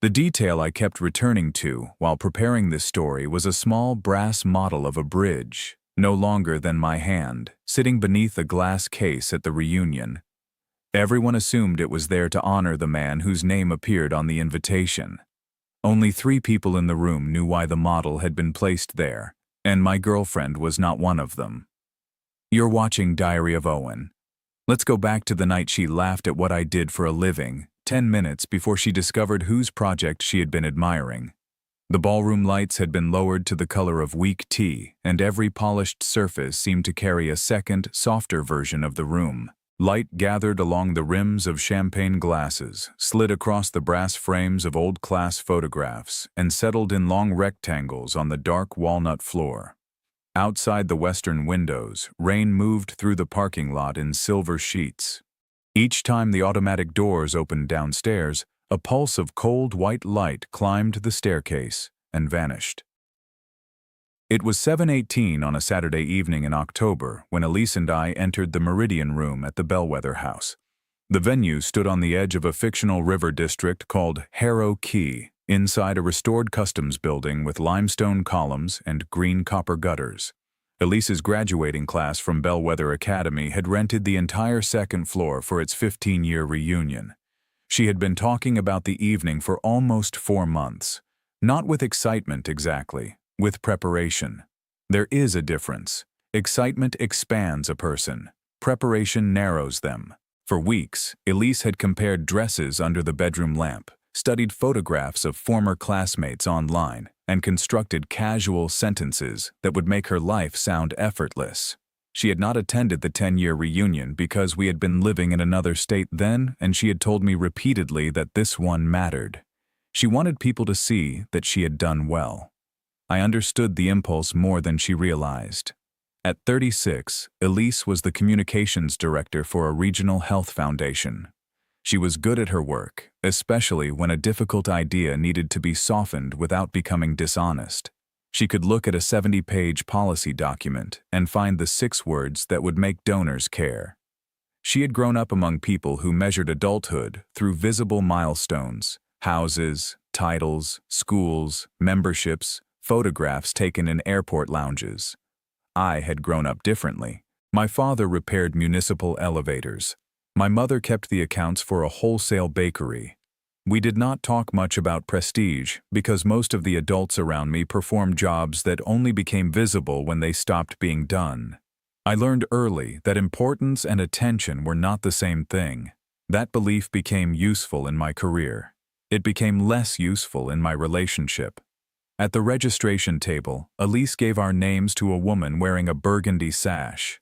The detail I kept returning to while preparing this story was a small brass model of a bridge, no longer than my hand, sitting beneath a glass case at the reunion. Everyone assumed it was there to honor the man whose name appeared on the invitation. Only 3 people in the room knew why the model had been placed there, and my girlfriend was not one of them. You're watching Diary of Owen. Let's go back to the night she laughed at what I did for a living, 10 minutes before she discovered whose project she had been admiring. The ballroom lights had been lowered to the color of weak tea, and every polished surface seemed to carry a second, softer version of the room. Light gathered along the rims of champagne glasses, slid across the brass frames of old-class photographs, and settled in long rectangles on the dark walnut floor. Outside the western windows, rain moved through the parking lot in silver sheets. Each time the automatic doors opened downstairs, a pulse of cold white light climbed the staircase and vanished. It was 7:18 on a Saturday evening in October when Elise and I entered the Meridian Room at the Bellwether House. The venue stood on the edge of a fictional river district called Harrow Quay, inside a restored customs building with limestone columns and green copper gutters. Elise's graduating class from Bellwether Academy had rented the entire second floor for its 15-year reunion. She had been talking about the evening for almost 4 months. Not with excitement exactly, with preparation. There is a difference. Excitement expands a person. Preparation narrows them. For weeks, Elise had compared dresses under the bedroom lamp, studied photographs of former classmates online, and constructed casual sentences that would make her life sound effortless. She had not attended the 10-year reunion because we had been living in another state then, and she had told me repeatedly that this one mattered. She wanted people to see that she had done well. I understood the impulse more than she realized. At 36, Elise was the communications director for a regional health foundation. She was good at her work, especially when a difficult idea needed to be softened without becoming dishonest. She could look at a 70-page policy document and find the 6 words that would make donors care. She had grown up among people who measured adulthood through visible milestones: houses, titles, schools, memberships, photographs taken in airport lounges. I had grown up differently. My father repaired municipal elevators. My mother kept the accounts for a wholesale bakery. We did not talk much about prestige because most of the adults around me performed jobs that only became visible when they stopped being done. I learned early that importance and attention were not the same thing. That belief became useful in my career. It became less useful in my relationship. At the registration table, Elise gave our names to a woman wearing a burgundy sash.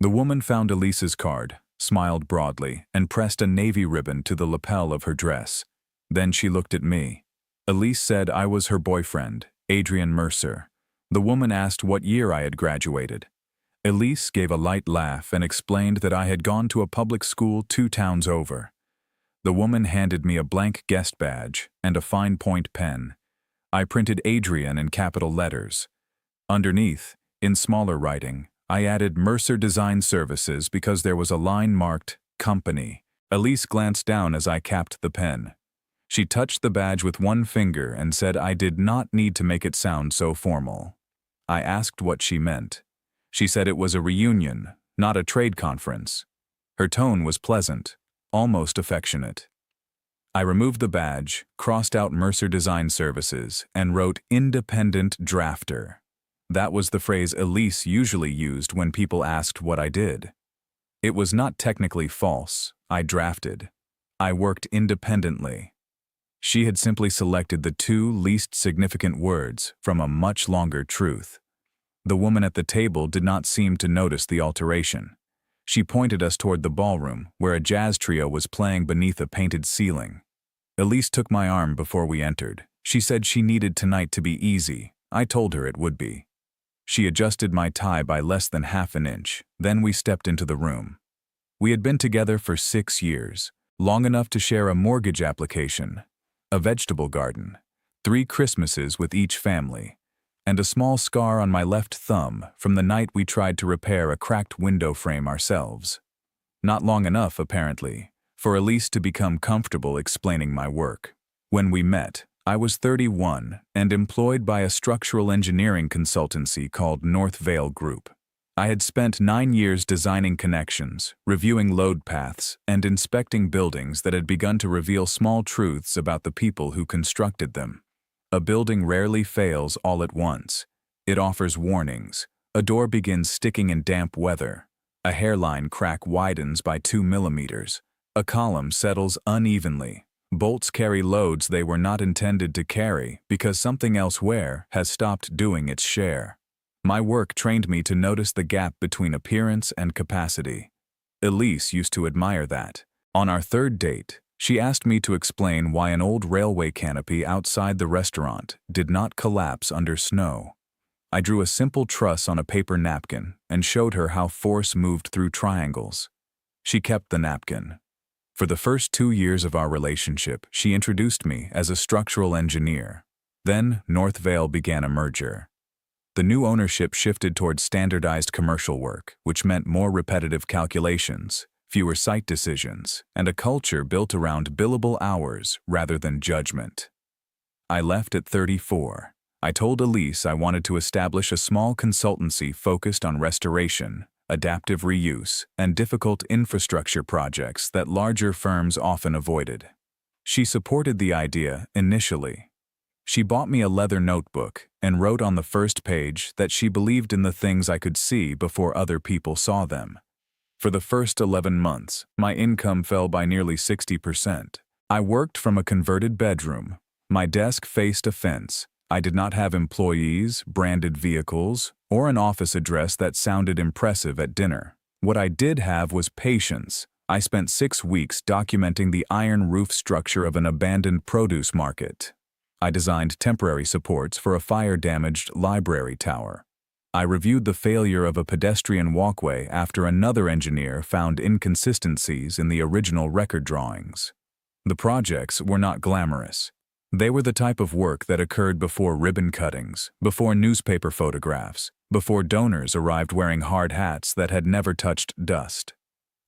The woman found Elise's card, smiled broadly, and pressed a navy ribbon to the lapel of her dress. Then she looked at me. Elise said I was her boyfriend, Adrian Mercer. The woman asked what year I had graduated. Elise gave a light laugh and explained that I had gone to a public school 2 towns over. The woman handed me a blank guest badge and a fine point pen. I printed Adrian in capital letters. Underneath, in smaller writing, I added Mercer Design Services because there was a line marked Company. Elise glanced down as I capped the pen. She touched the badge with one finger and said I did not need to make it sound so formal. I asked what she meant. She said it was a reunion, not a trade conference. Her tone was pleasant, almost affectionate. I removed the badge, crossed out Mercer Design Services, and wrote Independent Drafter. That was the phrase Elise usually used when people asked what I did. It was not technically false. I drafted. I worked independently. She had simply selected the 2 least significant words from a much longer truth. The woman at the table did not seem to notice the alteration. She pointed us toward the ballroom, where a jazz trio was playing beneath a painted ceiling. Elise took my arm before we entered. She said she needed tonight to be easy. I told her it would be. She adjusted my tie by less than half an inch. Then we stepped into the room. We had been together for 6 years, long enough to share a mortgage application, a vegetable garden, 3 Christmases with each family, and a small scar on my left thumb from the night we tried to repair a cracked window frame ourselves. Not long enough, apparently, for Elise to become comfortable explaining my work. When we met, I was 31 and employed by a structural engineering consultancy called North Vale Group. I had spent 9 years designing connections, reviewing load paths, and inspecting buildings that had begun to reveal small truths about the people who constructed them. A building rarely fails all at once. It offers warnings. A door begins sticking in damp weather. A hairline crack widens by 2 millimeters. A column settles unevenly. Bolts carry loads they were not intended to carry because something elsewhere has stopped doing its share. My work trained me to notice the gap between appearance and capacity. Elise used to admire that. On our third date, she asked me to explain why an old railway canopy outside the restaurant did not collapse under snow. I drew a simple truss on a paper napkin and showed her how force moved through triangles. She kept the napkin. For the first 2 years of our relationship, she introduced me as a structural engineer. Then, North Vale began a merger. The new ownership shifted towards standardized commercial work, which meant more repetitive calculations, fewer site decisions, and a culture built around billable hours rather than judgment. I left at 34. I told Elise I wanted to establish a small consultancy focused on restoration, adaptive reuse, and difficult infrastructure projects that larger firms often avoided. She supported the idea initially. She bought me a leather notebook and wrote on the first page that she believed in the things I could see before other people saw them. For the first 11 months, my income fell by nearly 60%. I worked from a converted bedroom. My desk faced a fence. I did not have employees, branded vehicles, or an office address that sounded impressive at dinner. What I did have was patience. I spent 6 weeks documenting the iron roof structure of an abandoned produce market. I designed temporary supports for a fire-damaged library tower. I reviewed the failure of a pedestrian walkway after another engineer found inconsistencies in the original record drawings. The projects were not glamorous. They were the type of work that occurred before ribbon cuttings, before newspaper photographs, before donors arrived wearing hard hats that had never touched dust.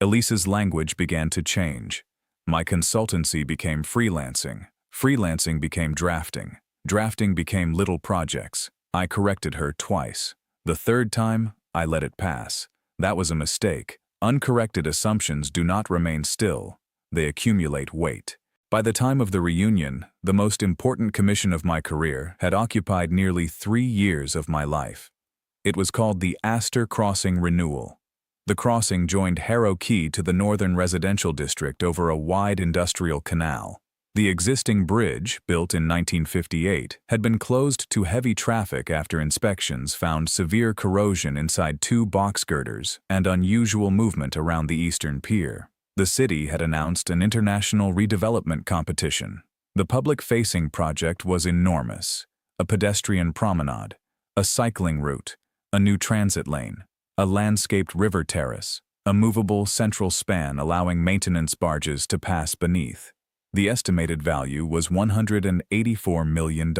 Elise's language began to change. My consultancy became freelancing. Freelancing became drafting. Drafting became little projects. I corrected her twice. The third time, I let it pass. That was a mistake. Uncorrected assumptions do not remain still. They accumulate weight. By the time of the reunion, the most important commission of my career had occupied nearly 3 years of my life. It was called the Astor Crossing Renewal. The crossing joined Harrow Quay to the northern residential district over a wide industrial canal. The existing bridge, built in 1958, had been closed to heavy traffic after inspections found severe corrosion inside 2 box girders and unusual movement around the eastern pier. The city had announced an international redevelopment competition. The public-facing project was enormous: a pedestrian promenade, a cycling route, a new transit lane, a landscaped river terrace, a movable central span allowing maintenance barges to pass beneath. The estimated value was $184 million.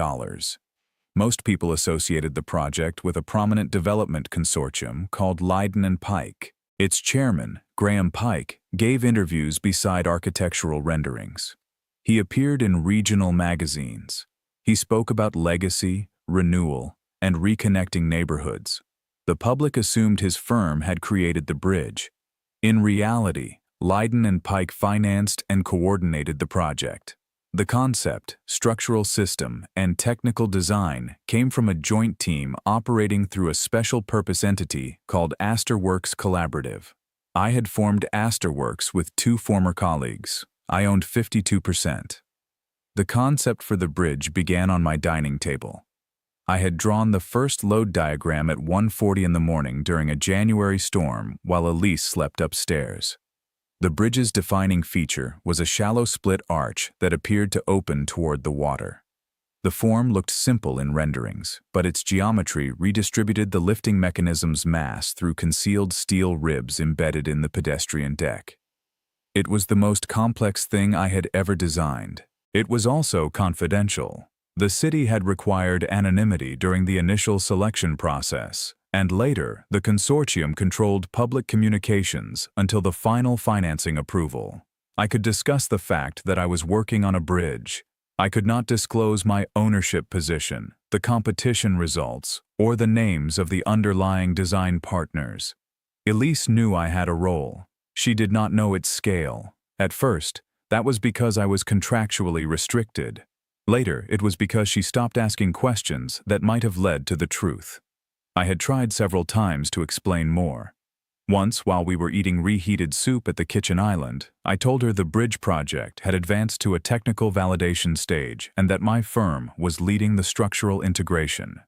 Most people associated the project with a prominent development consortium called Leyden & Pike. Its chairman, Graham Pike, gave interviews beside architectural renderings. He appeared in regional magazines. He spoke about legacy, renewal, and reconnecting neighborhoods. The public assumed his firm had created the bridge. In reality, Leyden & Pike financed and coordinated the project. The concept, structural system, and technical design came from a joint team operating through a special-purpose entity called AstorWorks Collaborative. I had formed AstorWorks with 2 former colleagues. I owned 52%. The concept for the bridge began on my dining table. I had drawn the first load diagram at 1:40 in the morning during a January storm while Elise slept upstairs. The bridge's defining feature was a shallow split arch that appeared to open toward the water. The form looked simple in renderings, but its geometry redistributed the lifting mechanism's mass through concealed steel ribs embedded in the pedestrian deck. It was the most complex thing I had ever designed. It was also confidential. The city had required anonymity during the initial selection process, and later, the consortium controlled public communications until the final financing approval. I could discuss the fact that I was working on a bridge. I could not disclose my ownership position, the competition results, or the names of the underlying design partners. Elise knew I had a role. She did not know its scale. At first, that was because I was contractually restricted. Later, it was because she stopped asking questions that might have led to the truth. I had tried several times to explain more. Once, while we were eating reheated soup at the kitchen island, I told her the bridge project had advanced to a technical validation stage and that my firm was leading the structural integration.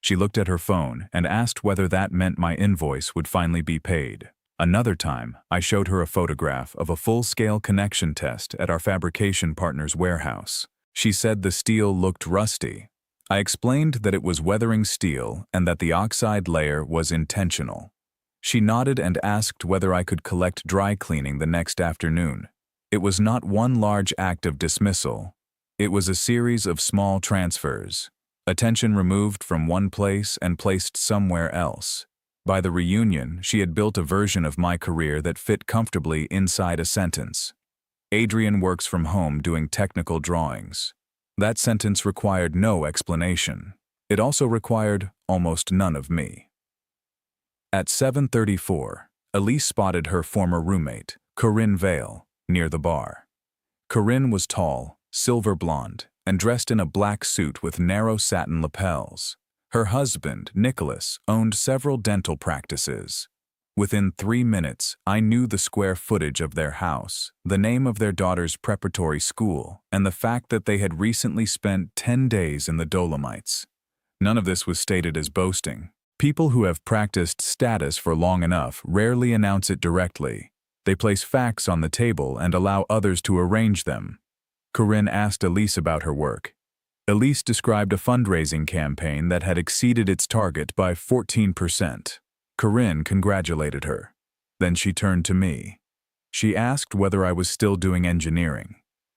She looked at her phone and asked whether that meant my invoice would finally be paid. Another time, I showed her a photograph of a full-scale connection test at our fabrication partner's warehouse. She said the steel looked rusty. I explained that it was weathering steel and that the oxide layer was intentional. She nodded and asked whether I could collect dry cleaning the next afternoon. It was not one large act of dismissal. It was a series of small transfers. Attention removed from one place and placed somewhere else. By the reunion, she had built a version of my career that fit comfortably inside a sentence. Adrian works from home doing technical drawings. That sentence required no explanation. It also required almost none of me. At 7:34, Elise spotted her former roommate, Corinne Vale, near the bar. Corinne was tall, silver blonde, and dressed in a black suit with narrow satin lapels. Her husband, Nicholas, owned several dental practices. Within 3 minutes, I knew the square footage of their house, the name of their daughter's preparatory school, and the fact that they had recently spent 10 days in the Dolomites. None of this was stated as boasting. People who have practiced status for long enough rarely announce it directly. They place facts on the table and allow others to arrange them. Corinne asked Elise about her work. Elise described a fundraising campaign that had exceeded its target by 14%. Corinne congratulated her. Then she turned to me. She asked whether I was still doing engineering.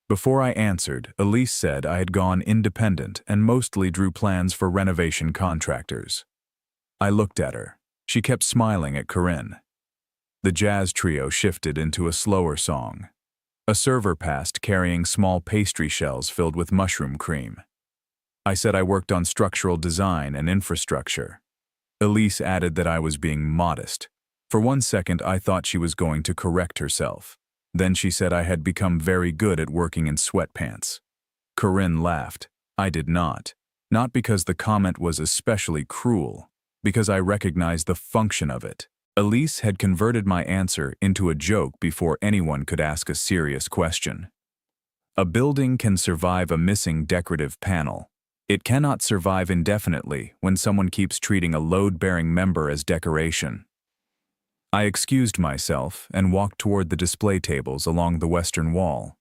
Before I answered, Elise said I had gone independent and mostly drew plans for renovation contractors. I looked at her. She kept smiling at Corinne. The jazz trio shifted into a slower song. A server passed carrying small pastry shells filled with mushroom cream. I said I worked on structural design and infrastructure. Elise added that I was being modest. For 1 second, I thought she was going to correct herself. Then she said I had become very good at working in sweatpants. Corinne laughed. I did not. Not because the comment was especially cruel, because I recognized the function of it. Elise had converted my answer into a joke before anyone could ask a serious question. A building can survive a missing decorative panel. It cannot survive indefinitely when someone keeps treating a load-bearing member as decoration. I excused myself and walked toward the display tables along the western wall.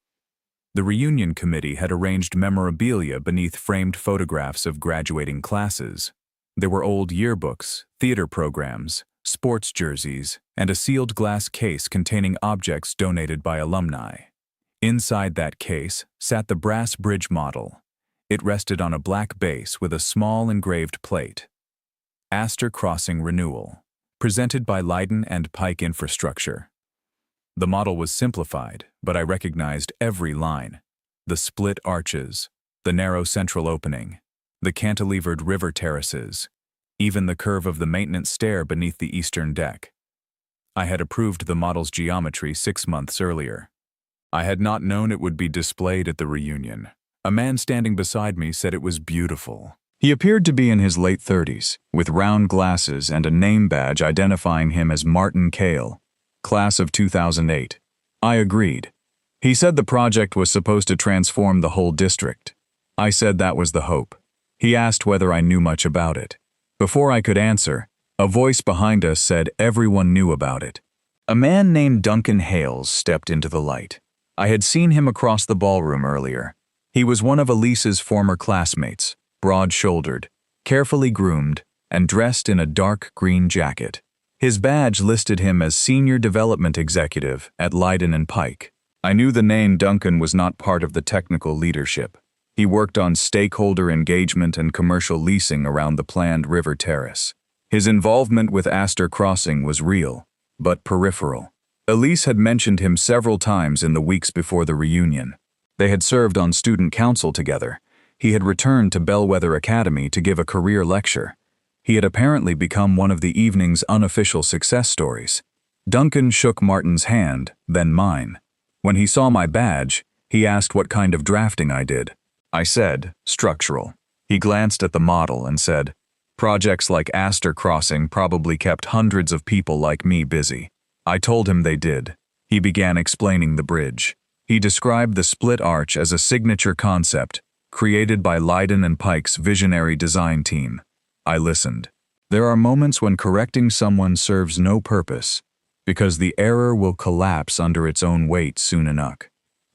The reunion committee had arranged memorabilia beneath framed photographs of graduating classes. There were old yearbooks, theater programs, sports jerseys, and a sealed glass case containing objects donated by alumni. Inside that case sat the brass bridge model. It rested on a black base with a small engraved plate. Astor Crossing Renewal, presented by Leiden and Pike Infrastructure. The model was simplified, but I recognized every line. The split arches, the narrow central opening, the cantilevered river terraces, even the curve of the maintenance stair beneath the eastern deck. I had approved the model's geometry 6 months earlier. I had not known it would be displayed at the reunion. A man standing beside me said it was beautiful. He appeared to be in his late 30s, with round glasses and a name badge identifying him as Martin Kale, class of 2008. I agreed. He said the project was supposed to transform the whole district. I said that was the hope. He asked whether I knew much about it. Before I could answer, a voice behind us said everyone knew about it. A man named Duncan Hales stepped into the light. I had seen him across the ballroom earlier. He was one of Elise's former classmates, broad-shouldered, carefully groomed, and dressed in a dark green jacket. His badge listed him as Senior Development Executive at Leiden and Pike. I knew the name Duncan was not part of the technical leadership. He worked on stakeholder engagement and commercial leasing around the planned river terrace. His involvement with Astor Crossing was real, but peripheral. Elise had mentioned him several times in the weeks before the reunion. They had served on student council together. He had returned to Bellwether Academy to give a career lecture. He had apparently become one of the evening's unofficial success stories. Duncan shook Martin's hand, then mine. When he saw my badge, he asked what kind of drafting I did. I said, structural. He glanced at the model and said, projects like Astor Crossing probably kept hundreds of people like me busy. I told him they did. He began explaining the bridge. He described the split arch as a signature concept, created by Lydon and Pike's visionary design team. I listened. There are moments when correcting someone serves no purpose, because the error will collapse under its own weight soon enough.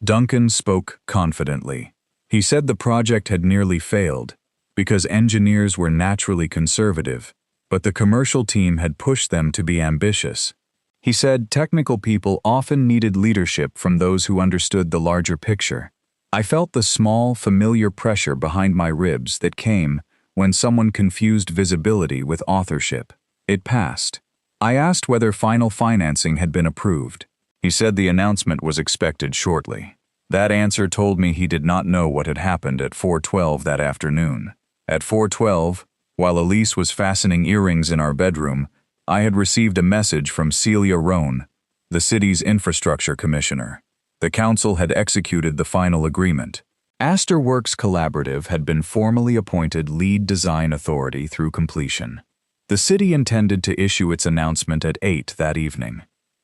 Duncan spoke confidently. He said the project had nearly failed, because engineers were naturally conservative, but the commercial team had pushed them to be ambitious. He said technical people often needed leadership from those who understood the larger picture. I felt the small, familiar pressure behind my ribs that came when someone confused visibility with authorship. It passed. I asked whether final financing had been approved. He said the announcement was expected shortly. That answer told me he did not know what had happened at 4:12 that afternoon. At 4:12, while Elise was fastening earrings in our bedroom, I had received a message from Celia Rohn, the city's infrastructure commissioner. The council had executed the final agreement. Astor Works Collaborative had been formally appointed lead design authority through completion. The city intended to issue its announcement at 8 that evening.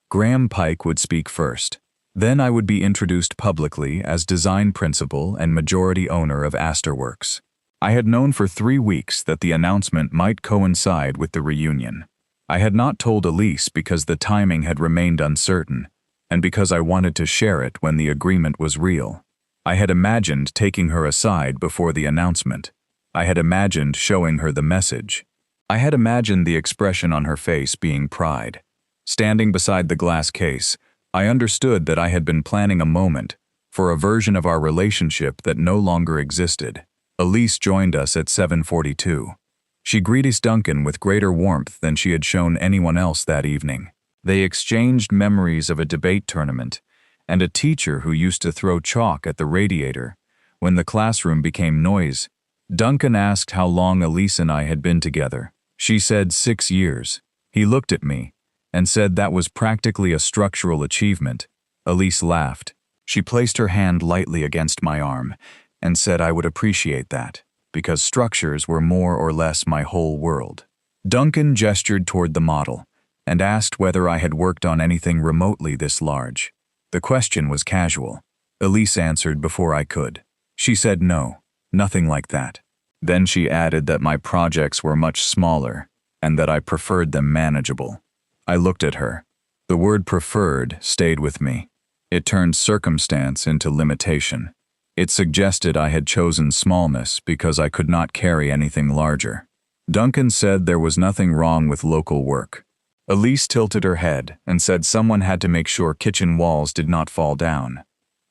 Graham Pike would speak first. Then I would be introduced publicly as design principal and majority owner of Astor Works. I had known for 3 weeks that the announcement might coincide with the reunion. I had not told Elise because the timing had remained uncertain, and because I wanted to share it when the agreement was real. I had imagined taking her aside before the announcement. I had imagined showing her the message. I had imagined the expression on her face being pride. Standing beside the glass case, I understood that I had been planning a moment for a version of our relationship that no longer existed. Elise joined us at 7:42. She greeted Duncan with greater warmth than she had shown anyone else that evening. They exchanged memories of a debate tournament and a teacher who used to throw chalk at the radiator when the classroom became noise. Duncan asked how long Elise and I had been together. She said 6 years. He looked at me and said that was practically a structural achievement. Elise laughed. She placed her hand lightly against my arm and said I would appreciate that, because structures were more or less my whole world. Duncan gestured toward the model and asked whether I had worked on anything remotely this large. The question was casual. Elise answered before I could. She said no, nothing like that. Then she added that my projects were much smaller and that I preferred them manageable. I looked at her. The word preferred stayed with me. It turned circumstance into limitation. It suggested I had chosen smallness because I could not carry anything larger. Duncan said there was nothing wrong with local work. Elise tilted her head and said someone had to make sure kitchen walls did not fall down.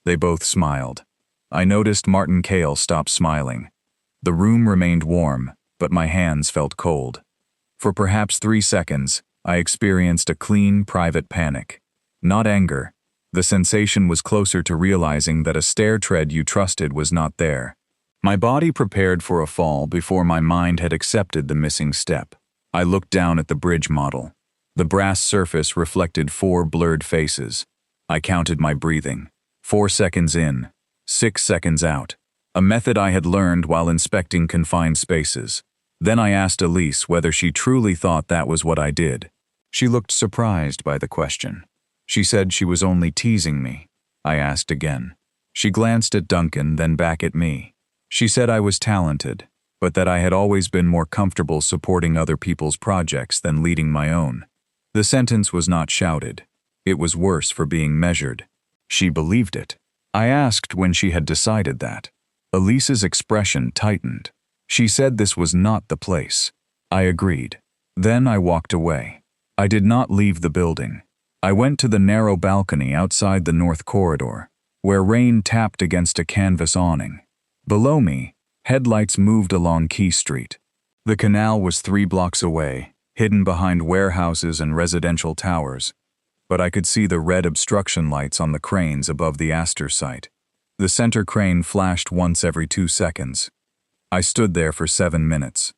They both smiled. I noticed Martin Cale stopped smiling. The room remained warm, but my hands felt cold. For perhaps 3 seconds, I experienced a clean, private panic. Not anger. The sensation was closer to realizing that a stair tread you trusted was not there. My body prepared for a fall before my mind had accepted the missing step. I looked down at the bridge model. The brass surface reflected 4 blurred faces. I counted my breathing. 4 seconds in, 6 seconds out. A method I had learned while inspecting confined spaces. Then I asked Elise whether she truly thought that was what I did. She looked surprised by the question. She said she was only teasing me. I asked again. She glanced at Duncan, then back at me. She said I was talented, but that I had always been more comfortable supporting other people's projects than leading my own. The sentence was not shouted. It was worse for being measured. She believed it. I asked when she had decided that. Elise's expression tightened. She said this was not the place. I agreed. Then I walked away. I did not leave the building. I went to the narrow balcony outside the north corridor, where rain tapped against a canvas awning. Below me, headlights moved along Key Street. The canal was 3 blocks away, hidden behind warehouses and residential towers, but I could see the red obstruction lights on the cranes above the Astor site. The center crane flashed once every 2 seconds. I stood there for 7 minutes.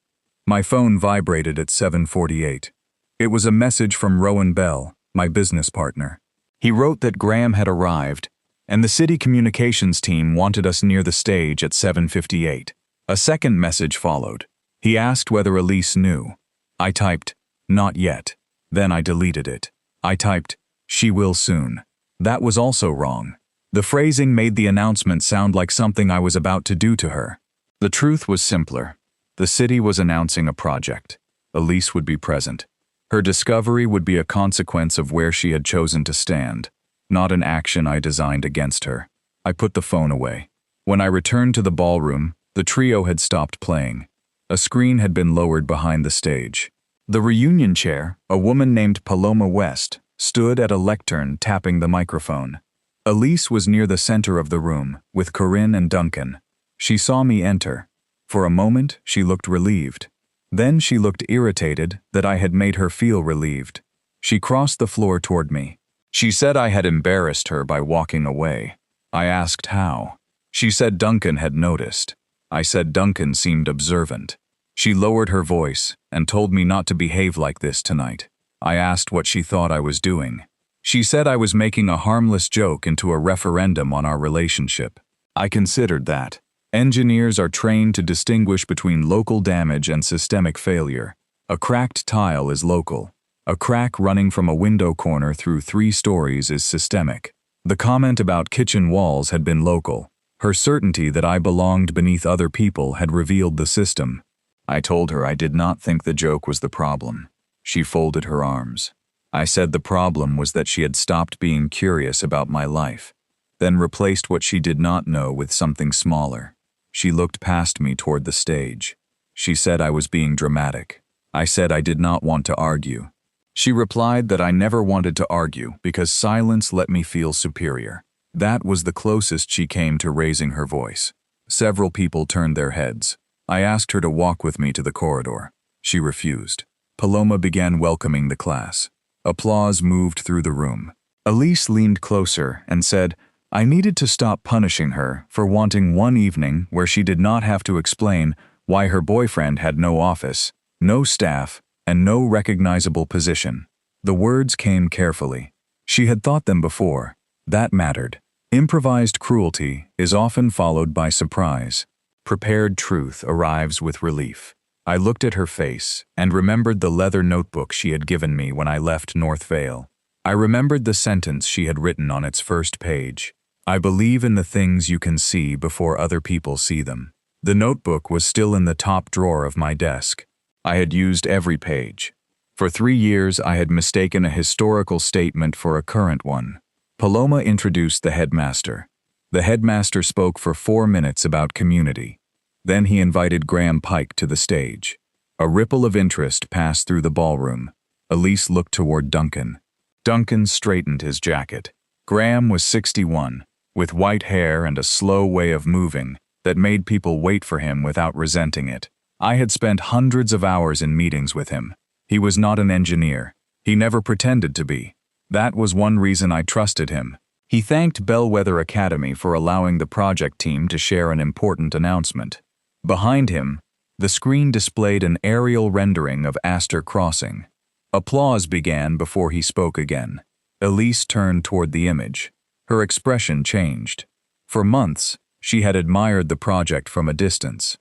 My phone vibrated at 7:48. It was a message from Rowan Bell, my business partner. He wrote that Graham had arrived, and the city communications team wanted us near the stage at 7:58. A second message followed. He asked whether Elise knew. I typed, "Not yet." Then I deleted it. I typed, "She will soon." That was also wrong. The phrasing made the announcement sound like something I was about to do to her. The truth was simpler. The city was announcing a project. Elise would be present. Her discovery would be a consequence of where she had chosen to stand, not an action I designed against her. I put the phone away. When I returned to the ballroom, the trio had stopped playing. A screen had been lowered behind the stage. The reunion chair, a woman named Paloma West, stood at a lectern tapping the microphone. Elise was near the center of the room, with Corinne and Duncan. She saw me enter. For a moment, she looked relieved. Then she looked irritated that I had made her feel relieved. She crossed the floor toward me. She said I had embarrassed her by walking away. I asked how. She said Duncan had noticed. I said Duncan seemed observant. She lowered her voice and told me not to behave like this tonight. I asked what she thought I was doing. She said I was making a harmless joke into a referendum on our relationship. I considered that. Engineers are trained to distinguish between local damage and systemic failure. A cracked tile is local. A crack running from a window corner through 3 stories is systemic. The comment about kitchen walls had been local. Her certainty that I belonged beneath other people had revealed the system. I told her I did not think the joke was the problem. She folded her arms. I said the problem was that she had stopped being curious about my life, then replaced what she did not know with something smaller. She looked past me toward the stage. She said I was being dramatic. I said I did not want to argue. She replied that I never wanted to argue because silence let me feel superior. That was the closest she came to raising her voice. Several people turned their heads. I asked her to walk with me to the corridor. She refused. Paloma began welcoming the class. Applause moved through the room. Elise leaned closer and said, I needed to stop punishing her for wanting one evening where she did not have to explain why her boyfriend had no office, no staff, and no recognizable position. The words came carefully. She had thought them before. That mattered. Improvised cruelty is often followed by surprise. Prepared truth arrives with relief. I looked at her face and remembered the leather notebook she had given me when I left North Vale. I remembered the sentence she had written on its first page. I believe in the things you can see before other people see them. The notebook was still in the top drawer of my desk. I had used every page. For 3 years, I had mistaken a historical statement for a current one. Paloma introduced the headmaster. The headmaster spoke for 4 minutes about community. Then he invited Graham Pike to the stage. A ripple of interest passed through the ballroom. Elise looked toward Duncan. Duncan straightened his jacket. Graham was 61, with white hair and a slow way of moving that made people wait for him without resenting it. I had spent hundreds of hours in meetings with him. He was not an engineer. He never pretended to be. That was one reason I trusted him. He thanked Bellwether Academy for allowing the project team to share an important announcement. Behind him, the screen displayed an aerial rendering of Astor Crossing. Applause began before he spoke again. Elise turned toward the image. Her expression changed. For months, she had admired the project from a distance.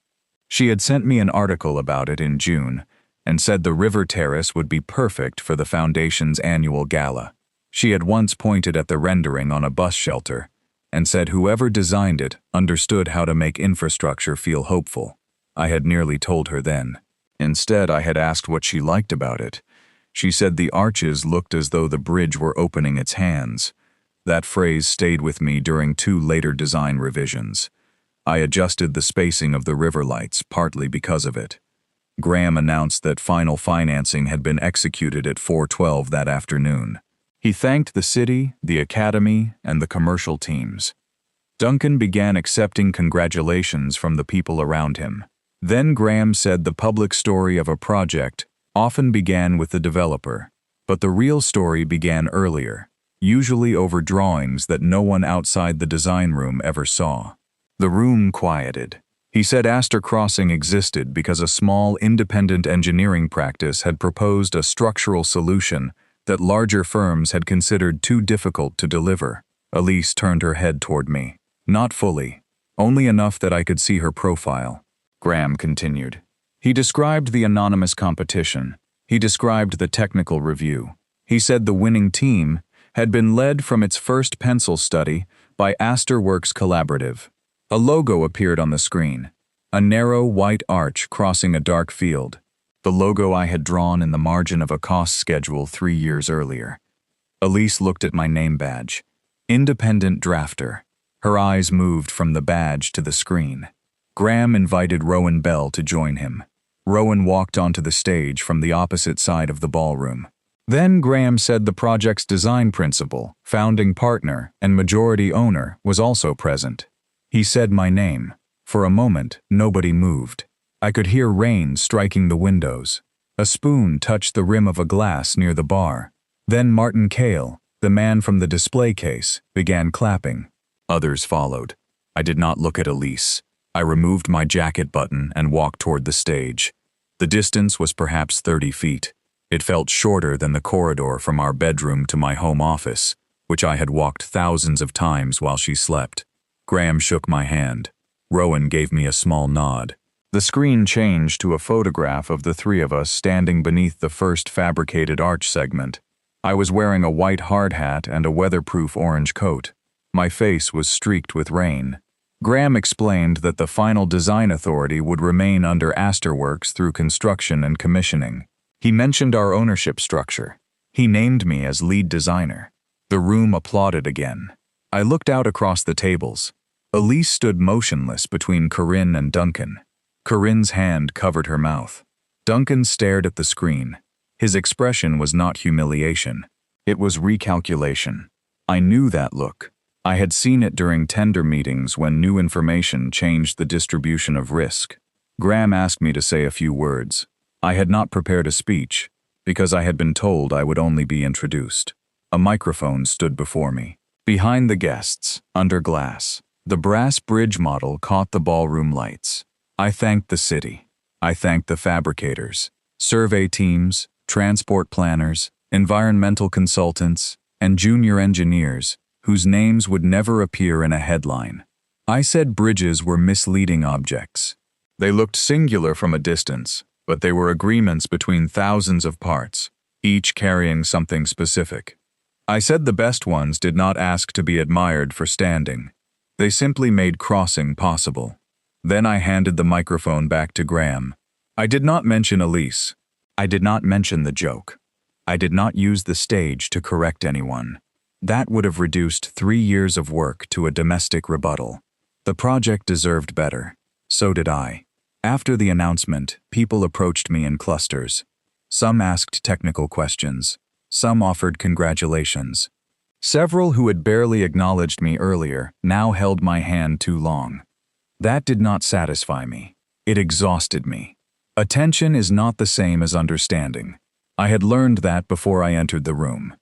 She had sent me an article about it in June and said the river terrace would be perfect for the Foundation's annual gala. She had once pointed at the rendering on a bus shelter and said whoever designed it understood how to make infrastructure feel hopeful. I had nearly told her then. Instead, I had asked what she liked about it. She said the arches looked as though the bridge were opening its hands. That phrase stayed with me during 2 later design revisions. I adjusted the spacing of the river lights, partly because of it. Graham announced that final financing had been executed at 4:12 that afternoon. He thanked the city, the academy, and the commercial teams. Duncan began accepting congratulations from the people around him. Then Graham said the public story of a project often began with the developer, but the real story began earlier. usually over drawings that no one outside the design room ever saw. The room quieted. He said Astor Crossing existed because a small independent engineering practice had proposed a structural solution that larger firms had considered too difficult to deliver. Elise turned her head toward me. Not fully, only enough that I could see her profile. Graham continued. He described the anonymous competition. He described the technical review. He said the winning team had been led from its first pencil study by Astor Works Collaborative. A logo appeared on the screen, a narrow white arch crossing a dark field, the logo I had drawn in the margin of a cost schedule 3 years earlier. Elise looked at my name badge. Independent Drafter. Her eyes moved from the badge to the screen. Graham invited Rowan Bell to join him. Rowan walked onto the stage from the opposite side of the ballroom. Then Graham said the project's design principal, founding partner, and majority owner was also present. He said my name. For a moment, nobody moved. I could hear rain striking the windows. A spoon touched the rim of a glass near the bar. Then Martin Cale, the man from the display case, began clapping. Others followed. I did not look at Elise. I removed my jacket button and walked toward the stage. The distance was perhaps 30 feet. It felt shorter than the corridor from our bedroom to my home office, which I had walked thousands of times while she slept. Graham shook my hand. Rowan gave me a small nod. The screen changed to a photograph of the three of us standing beneath the first fabricated arch segment. I was wearing a white hard hat and a weatherproof orange coat. My face was streaked with rain. Graham explained that the final design authority would remain under Astor Works through construction and commissioning. He mentioned our ownership structure. He named me as lead designer. The room applauded again. I looked out across the tables. Elise stood motionless between Corinne and Duncan. Corinne's hand covered her mouth. Duncan stared at the screen. His expression was not humiliation. It was recalculation. I knew that look. I had seen it during tender meetings when new information changed the distribution of risk. Graham asked me to say a few words. I had not prepared a speech, because I had been told I would only be introduced. A microphone stood before me. Behind the guests, under glass, the brass bridge model caught the ballroom lights. I thanked the city. I thanked the fabricators, survey teams, transport planners, environmental consultants, and junior engineers whose names would never appear in a headline. I said bridges were misleading objects. They looked singular from a distance, but they were agreements between thousands of parts, each carrying something specific. I said the best ones did not ask to be admired for standing. They simply made crossing possible. Then I handed the microphone back to Graham. I did not mention Elise. I did not mention the joke. I did not use the stage to correct anyone. That would have reduced 3 years of work to a domestic rebuttal. The project deserved better. So did I. After the announcement, people approached me in clusters. Some asked technical questions. Some offered congratulations. Several who had barely acknowledged me earlier now held my hand too long. That did not satisfy me. It exhausted me. Attention is not the same as understanding. I had learned that before I entered the room.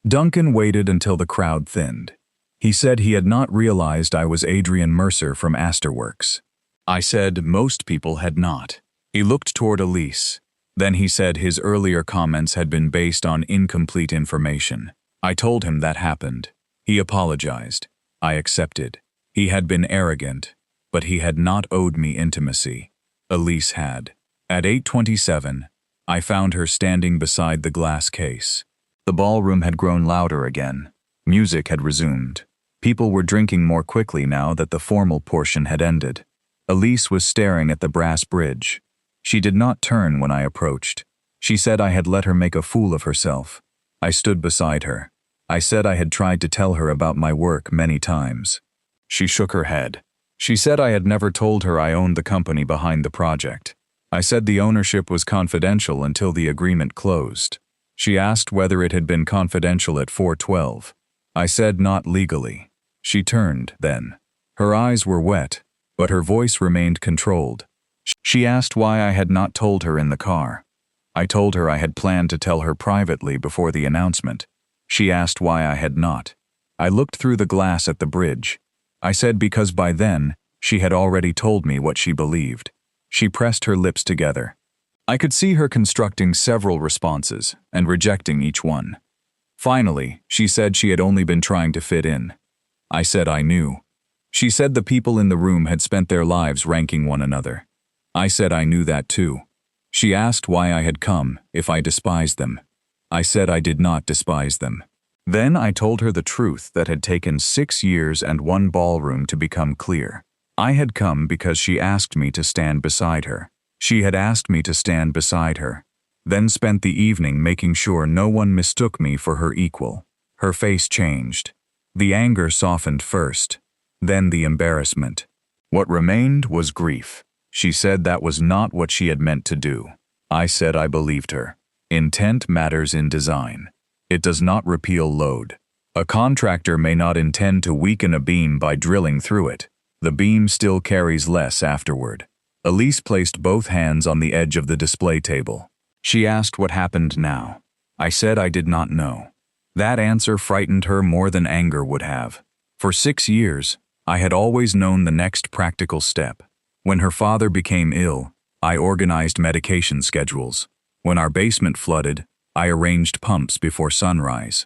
Duncan waited until the crowd thinned. He said he had not realized I was Adrian Mercer from Astor Works. I said most people had not. He looked toward Elise. Then he said his earlier comments had been based on incomplete information. I told him that happened. He apologized. I accepted. He had been arrogant, but he had not owed me intimacy. Elise had. At 8:27, I found her standing beside the glass case. The ballroom had grown louder again. Music had resumed. People were drinking more quickly now that the formal portion had ended. Elise was staring at the brass bridge. She did not turn when I approached. She said I had let her make a fool of herself. I stood beside her. I said I had tried to tell her about my work many times. She shook her head. She said I had never told her I owned the company behind the project. I said the ownership was confidential until the agreement closed. She asked whether it had been confidential at 412. I said not legally. She turned, then. Her eyes were wet, but her voice remained controlled. She asked why I had not told her in the car. I told her I had planned to tell her privately before the announcement. She asked why I had not. I looked through the glass at the bridge. I said because by then, she had already told me what she believed. She pressed her lips together. I could see her constructing several responses and rejecting each one. Finally, she said she had only been trying to fit in. I said I knew. She said the people in the room had spent their lives ranking one another. I said I knew that too. She asked why I had come, if I despised them. I said I did not despise them. Then I told her the truth that had taken 6 years and 1 ballroom to become clear. I had come because she asked me to stand beside her. She had asked me to stand beside her, then spent the evening making sure no one mistook me for her equal. Her face changed. The anger softened first, then the embarrassment. What remained was grief. She said that was not what she had meant to do. I said I believed her. Intent matters in design. It does not repeal load. A contractor may not intend to weaken a beam by drilling through it. The beam still carries less afterward. Elise placed both hands on the edge of the display table. She asked what happened now. I said I did not know. That answer frightened her more than anger would have. For 6 years, I had always known the next practical step. When her father became ill, I organized medication schedules. When our basement flooded, I arranged pumps before sunrise.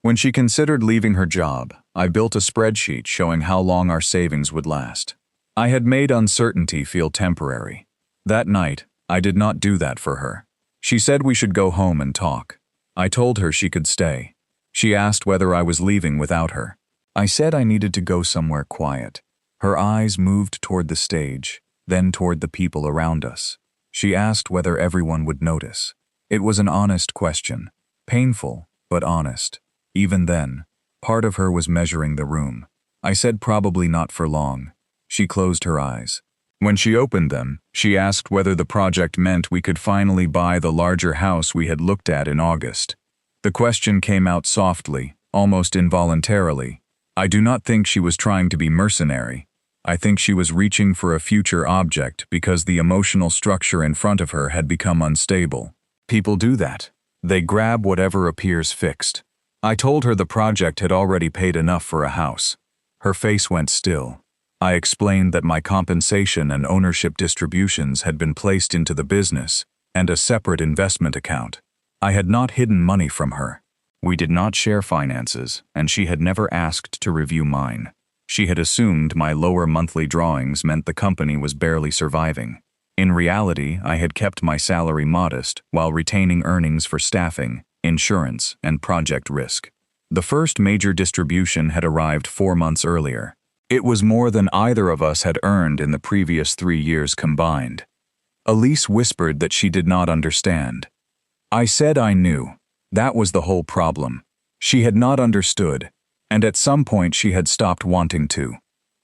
When she considered leaving her job, I built a spreadsheet showing how long our savings would last. I had made uncertainty feel temporary. That night, I did not do that for her. She said we should go home and talk. I told her she could stay. She asked whether I was leaving without her. I said I needed to go somewhere quiet. Her eyes moved toward the stage, then toward the people around us. She asked whether everyone would notice. It was an honest question, painful, but honest. Even then, part of her was measuring the room. I said probably not for long. She closed her eyes. When she opened them, she asked whether the project meant we could finally buy the larger house we had looked at in August. The question came out softly, almost involuntarily. I do not think she was trying to be mercenary. I think she was reaching for a future object because the emotional structure in front of her had become unstable. People do that. They grab whatever appears fixed. I told her the project had already paid enough for a house. Her face went still. I explained that my compensation and ownership distributions had been placed into the business and a separate investment account. I had not hidden money from her. We did not share finances, and she had never asked to review mine. She had assumed my lower monthly drawings meant the company was barely surviving. In reality, I had kept my salary modest while retaining earnings for staffing, insurance, and project risk. The first major distribution had arrived 4 months earlier. It was more than either of us had earned in the previous 3 years combined. Elise whispered that she did not understand. I said I knew. That was the whole problem. She had not understood, and at some point she had stopped wanting to.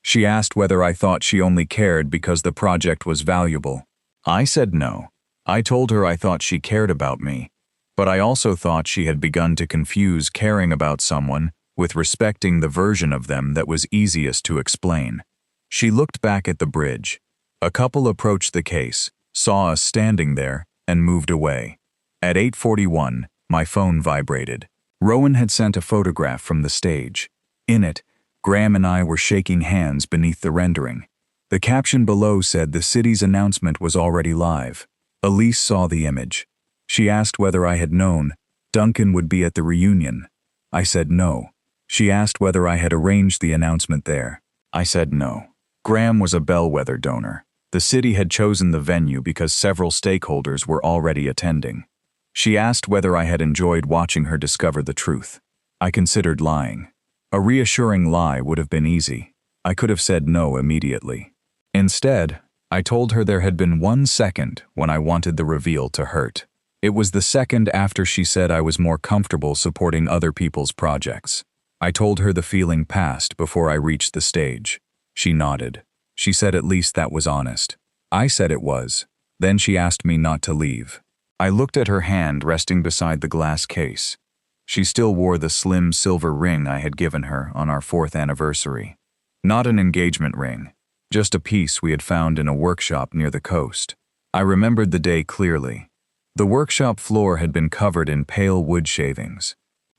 She asked whether I thought she only cared because the project was valuable. I said no. I told her I thought she cared about me, but I also thought she had begun to confuse caring about someone with respecting the version of them that was easiest to explain. She looked back at the bridge. A couple approached the case, saw us standing there, and moved away. At 8:41, my phone vibrated. Rowan had sent a photograph from the stage. In it, Graham and I were shaking hands beneath the rendering. The caption below said the city's announcement was already live. Elise saw the image. She asked whether I had known Duncan would be at the reunion. I said no. She asked whether I had arranged the announcement there. I said no. Graham was a bellwether donor. The city had chosen the venue because several stakeholders were already attending. She asked whether I had enjoyed watching her discover the truth. I considered lying. A reassuring lie would have been easy. I could have said no immediately. Instead, I told her there had been 1 second when I wanted the reveal to hurt. It was the second after she said I was more comfortable supporting other people's projects. I told her the feeling passed before I reached the stage. She nodded. She said at least that was honest. I said it was. Then she asked me not to leave. I looked at her hand resting beside the glass case. She still wore the slim silver ring I had given her on our 4th anniversary. Not an engagement ring, just a piece we had found in a workshop near the coast. I remembered the day clearly. The workshop floor had been covered in pale wood shavings.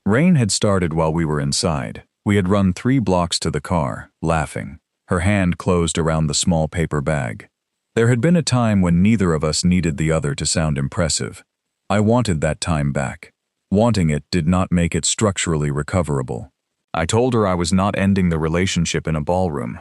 Rain had started while we were inside. We had run 3 blocks to the car, laughing. Her hand closed around the small paper bag. There had been a time when neither of us needed the other to sound impressive. I wanted that time back. Wanting it did not make it structurally recoverable. I told her I was not ending the relationship in a ballroom.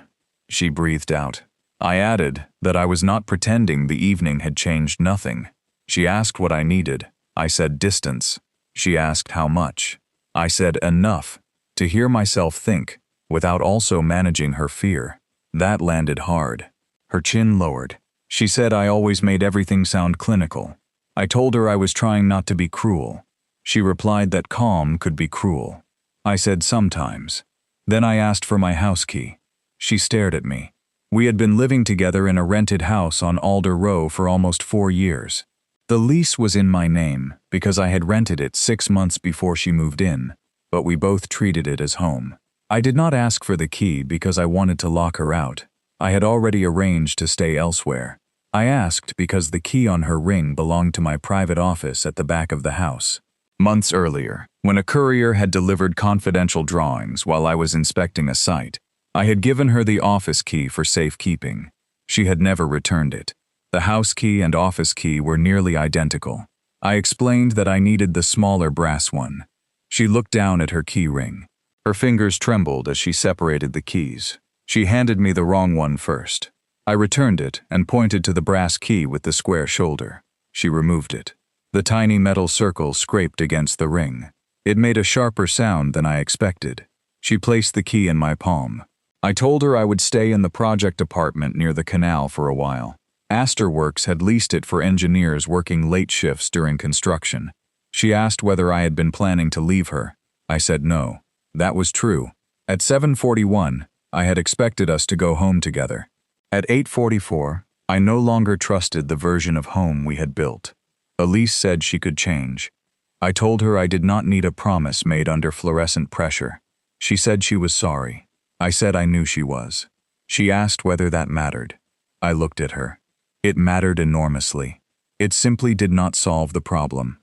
She breathed out. I added that I was not pretending the evening had changed nothing. She asked what I needed. I said distance. She asked how much. I said enough, to hear myself think, without also managing her fear. That landed hard. Her chin lowered. She said I always made everything sound clinical. I told her I was trying not to be cruel. She replied that calm could be cruel. I said sometimes. Then I asked for my house key. She stared at me. We had been living together in a rented house on Alder Row for almost 4 years. The lease was in my name because I had rented it 6 months before she moved in, but we both treated it as home. I did not ask for the key because I wanted to lock her out. I had already arranged to stay elsewhere. I asked because the key on her ring belonged to my private office at the back of the house. Months earlier, when a courier had delivered confidential drawings while I was inspecting a site, I had given her the office key for safekeeping. She had never returned it. The house key and office key were nearly identical. I explained that I needed the smaller brass one. She looked down at her key ring. Her fingers trembled as she separated the keys. She handed me the wrong one first. I returned it and pointed to the brass key with the square shoulder. She removed it. The tiny metal circle scraped against the ring. It made a sharper sound than I expected. She placed the key in my palm. I told her I would stay in the project apartment near the canal for a while. Astor Works had leased it for engineers working late shifts during construction. She asked whether I had been planning to leave her. I said no. That was true. At 7:41, I had expected us to go home together. At 8:44, I no longer trusted the version of home we had built. Elise said she could change. I told her I did not need a promise made under fluorescent pressure. She said she was sorry. I said I knew she was. She asked whether that mattered. I looked at her. It mattered enormously. It simply did not solve the problem.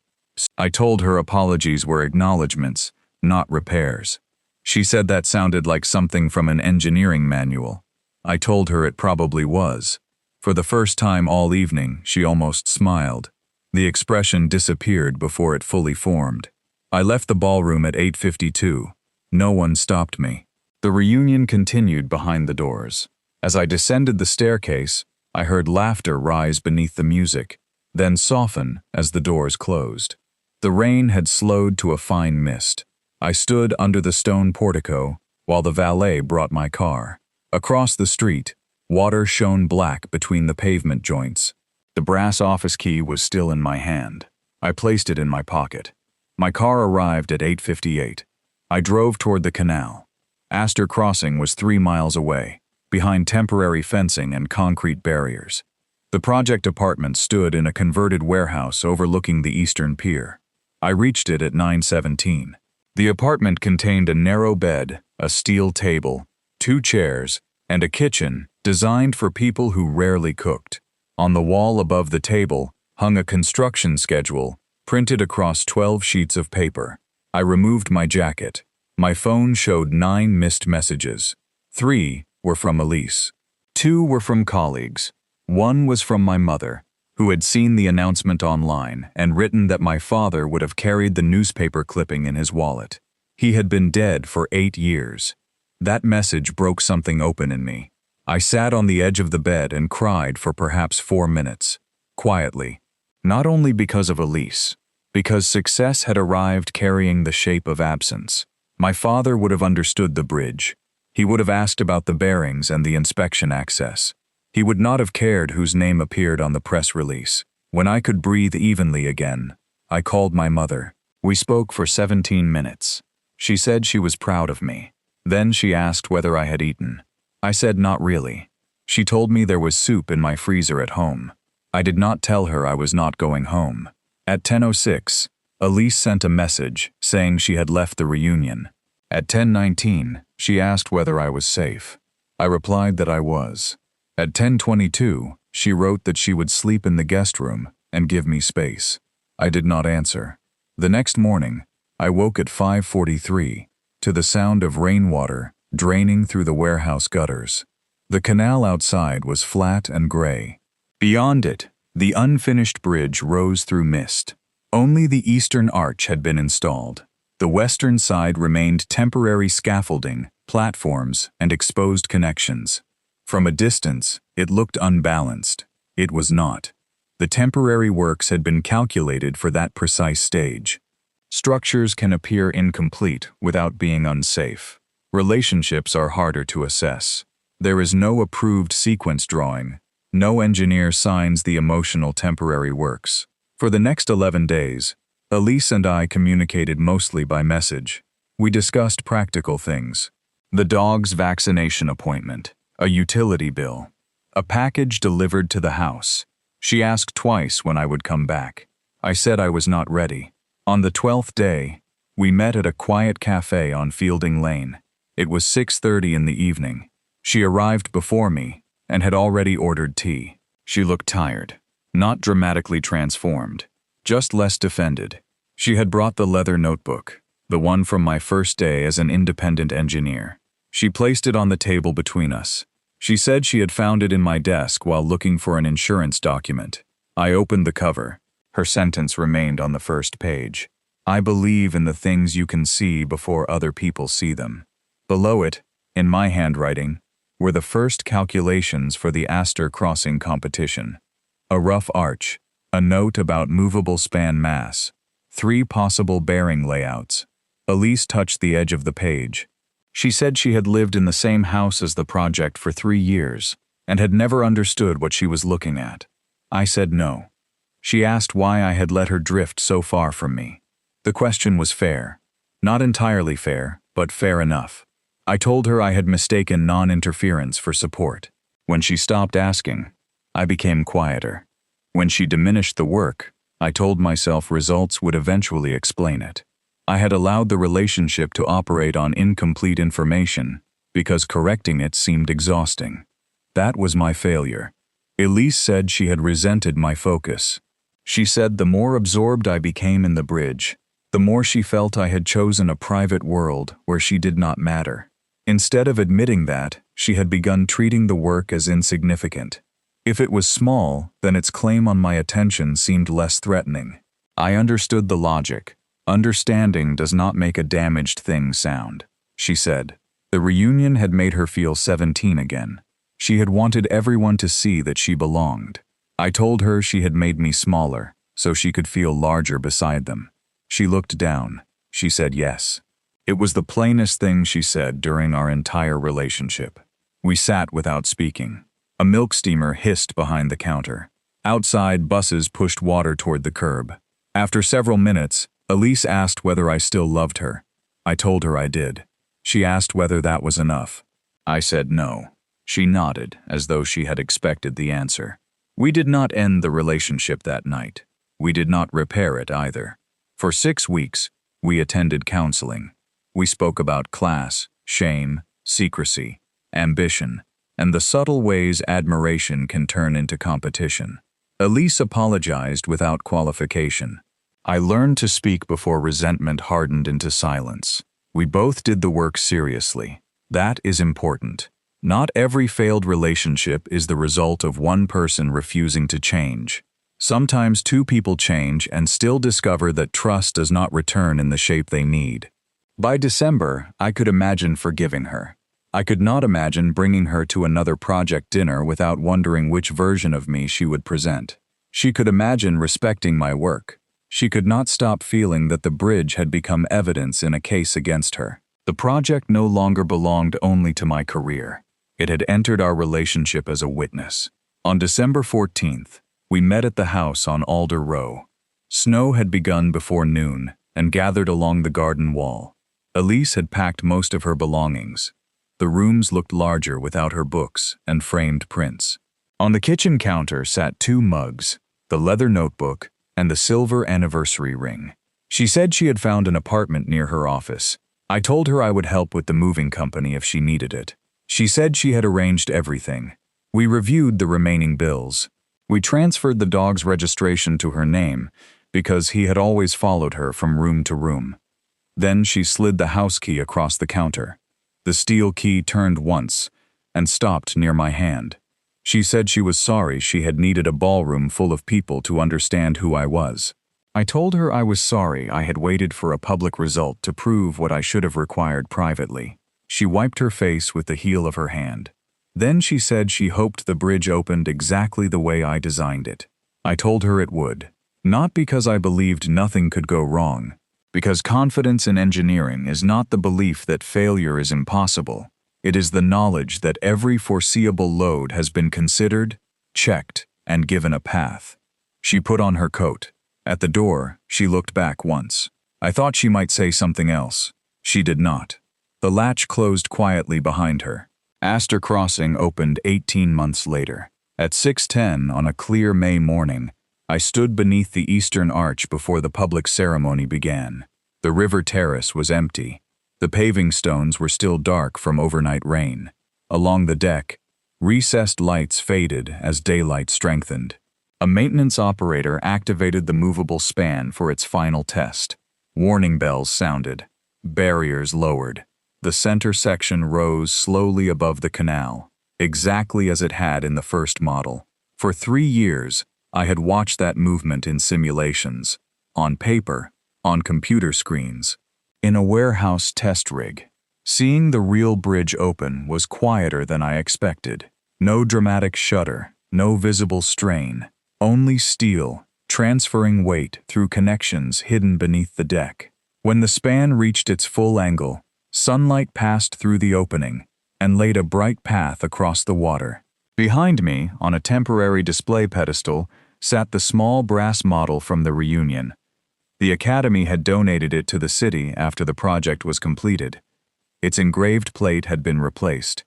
I told her apologies were acknowledgments, not repairs. She said that sounded like something from an engineering manual. I told her it probably was. For the first time all evening, she almost smiled. The expression disappeared before it fully formed. I left the ballroom at 8:52. No one stopped me. The reunion continued behind the doors. As I descended the staircase, I heard laughter rise beneath the music, then soften as the doors closed. The rain had slowed to a fine mist. I stood under the stone portico while the valet brought my car. Across the street, water shone black between the pavement joints. The brass office key was still in my hand. I placed it in my pocket. My car arrived at 8:58. I drove toward the canal. Astor Crossing was 3 miles away, behind temporary fencing and concrete barriers. The project apartment stood in a converted warehouse overlooking the eastern pier. I reached it at 9:17. The apartment contained a narrow bed, a steel table, 2 chairs, and a kitchen designed for people who rarely cooked. On the wall above the table hung a construction schedule printed across 12 sheets of paper. I removed my jacket. My phone showed 9 missed messages. 3 were from Elise. 2 were from colleagues. 1 was from my mother, who had seen the announcement online and written that my father would have carried the newspaper clipping in his wallet. He had been dead for 8 years. That message broke something open in me. I sat on the edge of the bed and cried for perhaps 4 minutes, quietly. Not only because of Elise, because success had arrived carrying the shape of absence. My father would have understood the bridge. He would have asked about the bearings and the inspection access. He would not have cared whose name appeared on the press release. When I could breathe evenly again, I called my mother. We spoke for 17 minutes. She said she was proud of me. Then she asked whether I had eaten. I said not really. She told me there was soup in my freezer at home. I did not tell her I was not going home. At 10:06, Elise sent a message saying she had left the reunion. At 10:19, she asked whether I was safe. I replied that I was. At 10:22, she wrote that she would sleep in the guest room and give me space. I did not answer. The next morning, I woke at 5:43 to the sound of rainwater draining through the warehouse gutters. The canal outside was flat and gray. Beyond it, the unfinished bridge rose through mist. Only the eastern arch had been installed. The western side remained temporary scaffolding, platforms, and exposed connections. From a distance, it looked unbalanced. It was not. The temporary works had been calculated for that precise stage. Structures can appear incomplete without being unsafe. Relationships are harder to assess. There is no approved sequence drawing. No engineer signs the emotional temporary works. For the next 11 days, Elise and I communicated mostly by message. We discussed practical things. The dog's vaccination appointment, a utility bill, a package delivered to the house. She asked twice when I would come back. I said I was not ready. On the 12th day, we met at a quiet cafe on Fielding Lane. It was 6:30 in the evening. She arrived before me and had already ordered tea. She looked tired, not dramatically transformed, just less defended. She had brought the leather notebook, the one from my first day as an independent engineer. She placed it on the table between us. She said she had found it in my desk while looking for an insurance document. I opened the cover. Her sentence remained on the first page. I believe in the things you can see before other people see them. Below it, in my handwriting, were the first calculations for the Astor Crossing competition. A rough arch, a note about movable span mass, 3 possible bearing layouts. Elise touched the edge of the page. She said she had lived in the same house as the project for 3 years and had never understood what she was looking at. I said no. She asked why I had let her drift so far from me. The question was fair. Not entirely fair, but fair enough. I told her I had mistaken non-interference for support. When she stopped asking, I became quieter. When she diminished the work, I told myself results would eventually explain it. I had allowed the relationship to operate on incomplete information because correcting it seemed exhausting. That was my failure. Elise said she had resented my focus. She said the more absorbed I became in the bridge, the more she felt I had chosen a private world where she did not matter. Instead of admitting that, she had begun treating the work as insignificant. If it was small, then its claim on my attention seemed less threatening. I understood the logic. Understanding does not make a damaged thing sound, she said. The reunion had made her feel 17 again. She had wanted everyone to see that she belonged. I told her she had made me smaller, so she could feel larger beside them. She looked down. She said yes. It was the plainest thing she said during our entire relationship. We sat without speaking. A milk steamer hissed behind the counter. Outside, buses pushed water toward the curb. After several minutes, Elise asked whether I still loved her. I told her I did. She asked whether that was enough. I said no. She nodded, as though she had expected the answer. We did not end the relationship that night. We did not repair it either. For 6 weeks, we attended counseling. We spoke about class, shame, secrecy, ambition, and the subtle ways admiration can turn into competition. Elise apologized without qualification. I learned to speak before resentment hardened into silence. We both did the work seriously. That is important. Not every failed relationship is the result of one person refusing to change. Sometimes 2 people change and still discover that trust does not return in the shape they need. By December, I could imagine forgiving her. I could not imagine bringing her to another project dinner without wondering which version of me she would present. She could imagine respecting my work. She could not stop feeling that the bridge had become evidence in a case against her. The project no longer belonged only to my career. It had entered our relationship as a witness. On December 14th, we met at the house on Alder Row. Snow had begun before noon and gathered along the garden wall. Elise had packed most of her belongings. The rooms looked larger without her books and framed prints. On the kitchen counter sat 2 mugs, the leather notebook, and the silver anniversary ring. She said she had found an apartment near her office. I told her I would help with the moving company if she needed it. She said she had arranged everything. We reviewed the remaining bills. We transferred the dog's registration to her name because he had always followed her from room to room. Then she slid the house key across the counter. The steel key turned once and stopped near my hand. She said she was sorry she had needed a ballroom full of people to understand who I was. I told her I was sorry I had waited for a public result to prove what I should have required privately. She wiped her face with the heel of her hand. Then she said she hoped the bridge opened exactly the way I designed it. I told her it would. Not because I believed nothing could go wrong, because confidence in engineering is not the belief that failure is impossible. It is the knowledge that every foreseeable load has been considered, checked, and given a path. She put on her coat. At the door, she looked back once. I thought she might say something else. She did not. The latch closed quietly behind her. Astor Crossing opened 18 months later. At 6:10 on a clear May morning, I stood beneath the eastern arch before the public ceremony began. The river terrace was empty. The paving stones were still dark from overnight rain. Along the deck, recessed lights faded as daylight strengthened. A maintenance operator activated the movable span for its final test. Warning bells sounded. Barriers lowered. The center section rose slowly above the canal, exactly as it had in the first model. For 3 years, I had watched that movement in simulations, on paper, on computer screens, in a warehouse test rig. Seeing the real bridge open was quieter than I expected. No dramatic shudder, no visible strain, only steel, transferring weight through connections hidden beneath the deck. When the span reached its full angle, sunlight passed through the opening and laid a bright path across the water. Behind me, on a temporary display pedestal, sat the small brass model from the reunion. The Academy had donated it to the city after the project was completed. Its engraved plate had been replaced.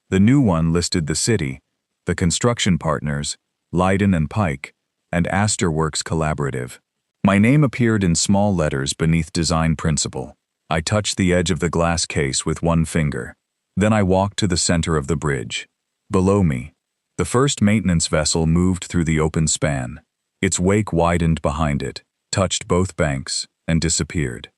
The new one listed the city, the construction partners, Leiden and Pike, and Astor Works Collaborative. My name appeared in small letters beneath design principle. I touched the edge of the glass case with one finger. Then I walked to the center of the bridge. Below me, the first maintenance vessel moved through the open span. Its wake widened behind it, touched both banks, and disappeared.